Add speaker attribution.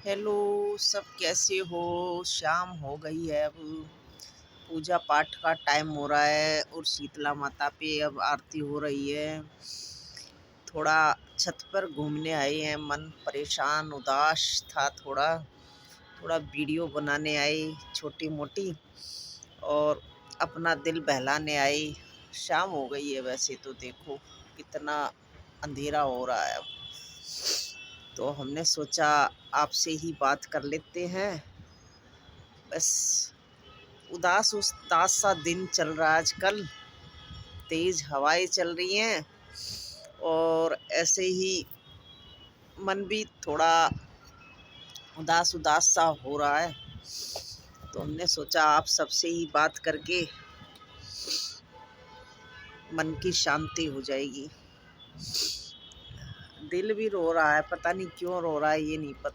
Speaker 1: Hello, सब कैसे हो? शाम हो गई है अब। पूजा पाठ का टाइम हो रहा है और शीतला माता पे अब आरती हो रही है। थोड़ा छत पर घूमने आए हैं, मन परेशान उदास था थोड़ा। थोड़ा वीडियो बनाने आई छोटी मोटी और अपना दिल बहलाने आई। शाम हो गई है, वैसे तो देखो कितना अंधेरा हो रहा है अब। तो हमने सोचा आपसे ही बात कर लेते हैं। बस उदास उदास सा दिन चल रहा है आजकल। तेज हवाएं चल रही हैं और ऐसे ही मन भी थोड़ा उदास उदास सा हो रहा है। तो हमने सोचा आप सबसे ही बात करके मन की शांति हो जाएगी। दिल भी रो रहा है, पता नहीं क्यों रो रहा है, ये नहीं पता।